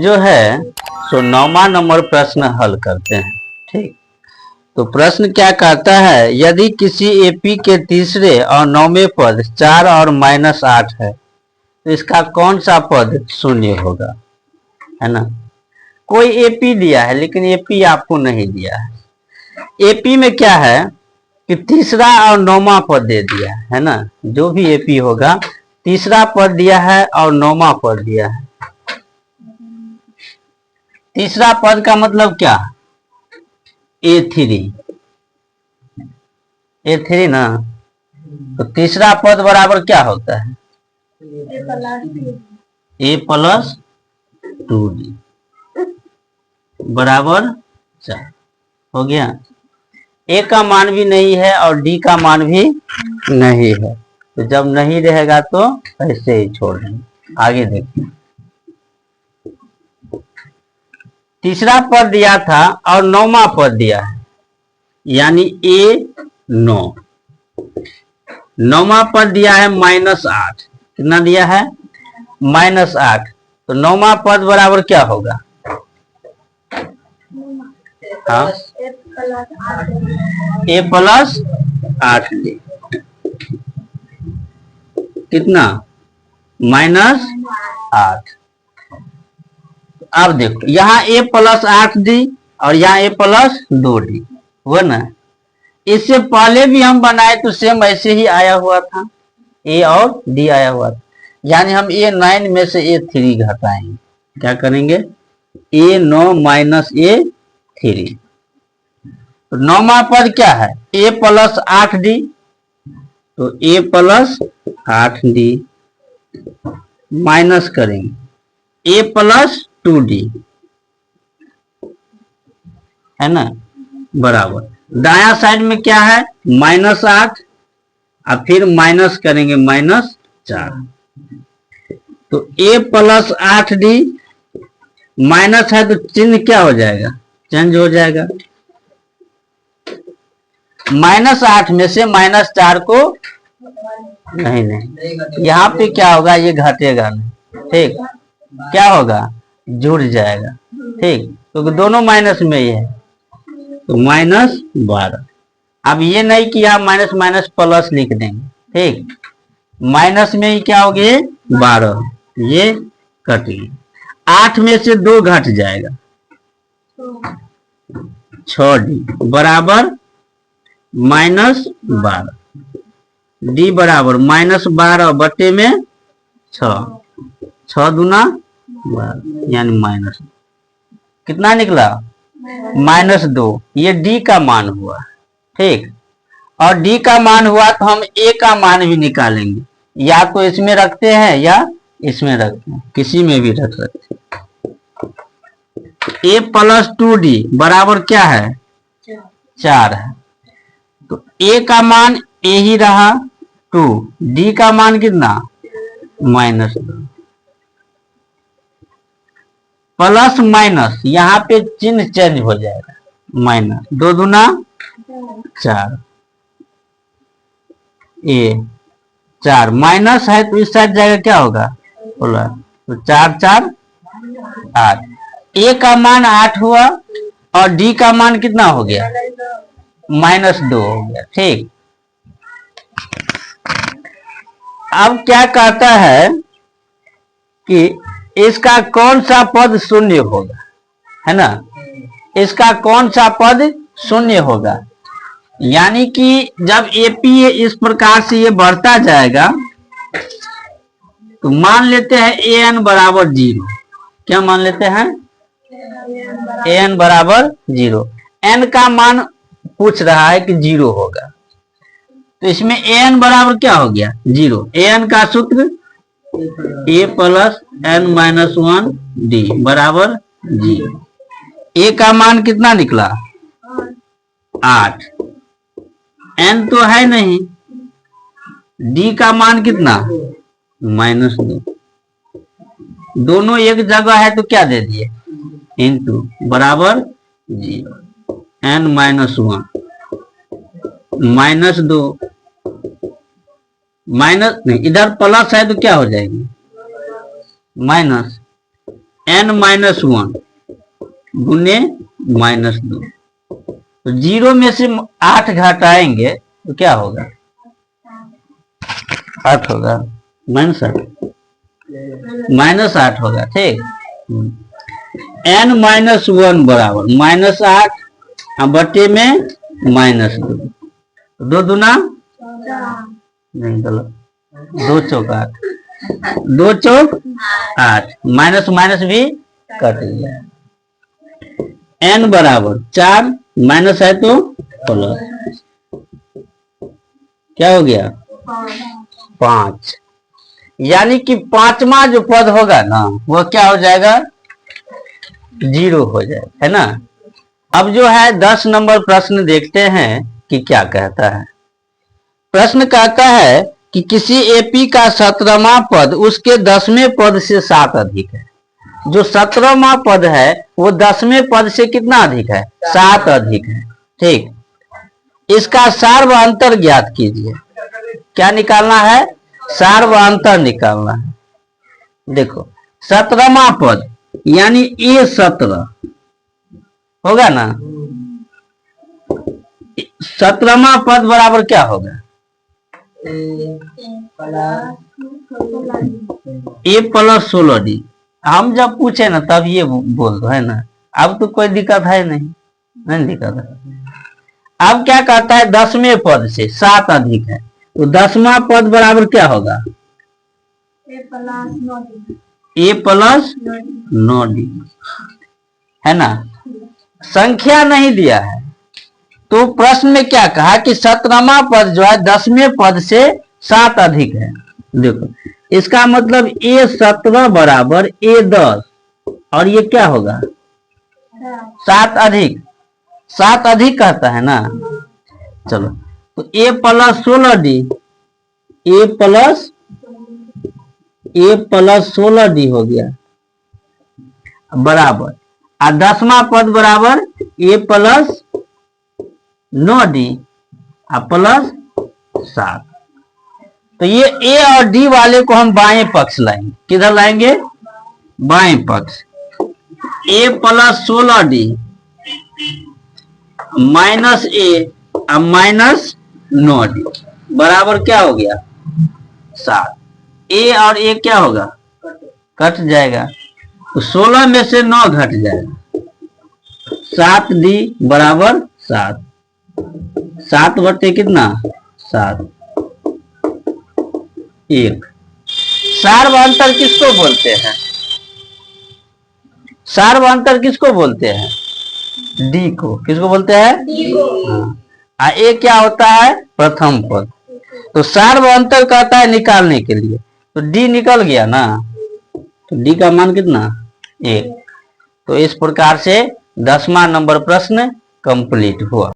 जो है सो 9वां नंबर प्रश्न हल करते हैं। ठीक, तो प्रश्न क्या कहता है, यदि किसी एपी के तीसरे और 9वें पद 4 और -8 है तो इसका कौन सा पद शून्य होगा, है ना। कोई एपी दिया है लेकिन एपी आपको नहीं दिया है। एपी में क्या है कि तीसरा और 9वां पद दे दिया है ना। जो भी एपी होगा तीसरा पद दिया है और 9वां पद दिया है। तीसरा पद का मतलब क्या, A3 ना। तो तीसरा पद बराबर क्या होता है, A+2D बराबर 4 हो गया। ए का मान भी नहीं है और डी का मान भी नहीं है, तो जब नहीं रहेगा तो ऐसे ही छोड़ देंगे। आगे देखिए, तीसरा पद दिया था और 9वां पद दिया है, यानी A9। 9वां पद दिया है -8। कितना दिया है, -8। तो 9वां पद बराबर क्या होगा, हाँ, A+8D कितना, -8। अब देखो यहाँ A+8D और यहाँ A+2D हुआ ना। इससे पहले भी हम बनाए तो सेम ऐसे ही आया हुआ था, A और D आया हुआ था। यानी हम A9 में से A3 घटाएंगे। क्या करेंगे, A9 - A3। तो 9वां पद क्या है, A+8D। तो A+8D माइनस करेंगे A+2D, है ना, बराबर। दाया साइड में क्या है, -8 और फिर माइनस करेंगे -4। तो A+8D माइनस है तो चिन्ह क्या हो जाएगा, चेंज हो जाएगा। -8 में से -4 को नहीं, यहाँ पे क्या होगा, ये घटेगा नहीं। ठीक, क्या होगा, जुड़ जाएगा। ठीक, क्योंकि दोनों माइनस में ही है, तो -12। अब ये नहीं कि यहाँ माइनस माइनस प्लस लिख देंगे। ठीक, माइनस में ही क्या हो गए, 12, ये कट गए। 8 में से 2 घट जाएगा, 6D बराबर -12। D बराबर -12 बटे में 6, 6 दूना 12, यानी माइनस कितना निकला, -2। ये D का मान हुआ। ठीक, और D का मान हुआ तो हम A का मान भी निकालेंगे। या तो इसमें रखते हैं या इसमें रखते हैं, किसी में भी रख सकते हैं। A+2D बराबर क्या है, 4 है। तो A का मान A ही रहा 2, D का मान कितना, -2। प्लस माइनस यहाँ पे चिन्ह चेंज हो जाएगा, माइनस 2 दूना 4, A4 माइनस है तो इस साइड जाएगा, क्या होगा, प्लस। तो 4 4 8। A का मान 8 हुआ और D का मान कितना हो गया, -2 हो गया। ठीक, अब क्या कहता है कि इसका कौन सा पद शून्य होगा, है ना। इसका कौन सा पद शून्य होगा, यानी कि जब एपी इस प्रकार से ये बढ़ता जाएगा तो मान लेते हैं an बराबर 0। क्या मान लेते हैं, an बराबर 0। n का मान पूछ रहा है कि 0 होगा, तो इसमें an बराबर क्या हो गया, 0। an का सूत्र A+n-1D बराबर 0। A का मान कितना निकला, 8। n तो है नहीं, D का मान कितना, -2। दोनों एक जगह है तो क्या दे दिए, इंटू बराबर 0। n-1 -2 माइनस नहीं, इधर प्लस है तो क्या हो जाएगी, माइनस। n-1 गुने -2, तो 0 में से 8 घटाएंगे तो क्या होगा? 8 होगा, -8 होगा। ठीक, n-1 बराबर -8 बटे में -2, 2 दूना नहीं, गलत, 2 चौक 8, 2 चौक 8, माइनस माइनस भी कट गया। n बराबर 4, माइनस है तो प्लस, क्या हो गया? 5, यानी कि पांचवा जो पद होगा ना वो क्या हो जाएगा? 0 हो जाएगा, है ना। अब जो है 10 नंबर प्रश्न देखते हैं कि क्या कहता है। प्रश्न कहता है कि किसी एपी का 17वां पद उसके 10वें पद से 7 अधिक है। जो 17वां पद है वो 10वें पद से कितना अधिक है? 7 अधिक है। ठीक, इसका सार व अंतर ज्ञात कीजिए। क्या निकालना है? सार व अंतर निकालना है। देखो 17वां पद यानी A17 होगा ना, 17वां पद बराबर क्या होगा? A plus 16D। हम जब पूछे ना तब ये बोल दो, है ना। अब तो कोई दिक्कत है नहीं दिक्कत है। अब क्या कहता है? 10वें पद से 7 अधिक है, तो 10वां पद बराबर क्या होगा? A प्लस 9D, है ना। संख्या नहीं दिया है तो प्रश्न में क्या कहा कि 17वां पद जो है 10वें पद से 7 अधिक है। देखो इसका मतलब A17 बराबर A10, और ये क्या होगा? 7 अधिक, 7 अधिक कहता है ना। चलो तो A plus 16D, A plus 16D हो गया बराबर, और 10वां पद बराबर A प्लस 9D प्लस 7। तो ये A और D वाले को हम बाएं पक्ष लाएंगे। किधर लाएंगे? बाएं पक्ष। A plus 16D minus A minus 9D बराबर क्या हो गया? 7। A और A क्या होगा? कट जाएगा, तो 16 में से 9 घट जाएगा, 7D बराबर 7। 7 बटे कितना? 7, 1। सार्वभौमत्व किसको बोलते हैं? सार्वभौमत्व किसको बोलते हैं? डी को। किसको बोलते हैं? डी को। हाँ, ए क्या होता है? प्रथम पद। तो सार्वभौमत्व कहता है निकालने के लिए, तो डी निकल गया ना, तो डी का मान कितना? 1। तो इस प्रकार से 10वां नंबर प्रश्न कंप्लीट हुआ।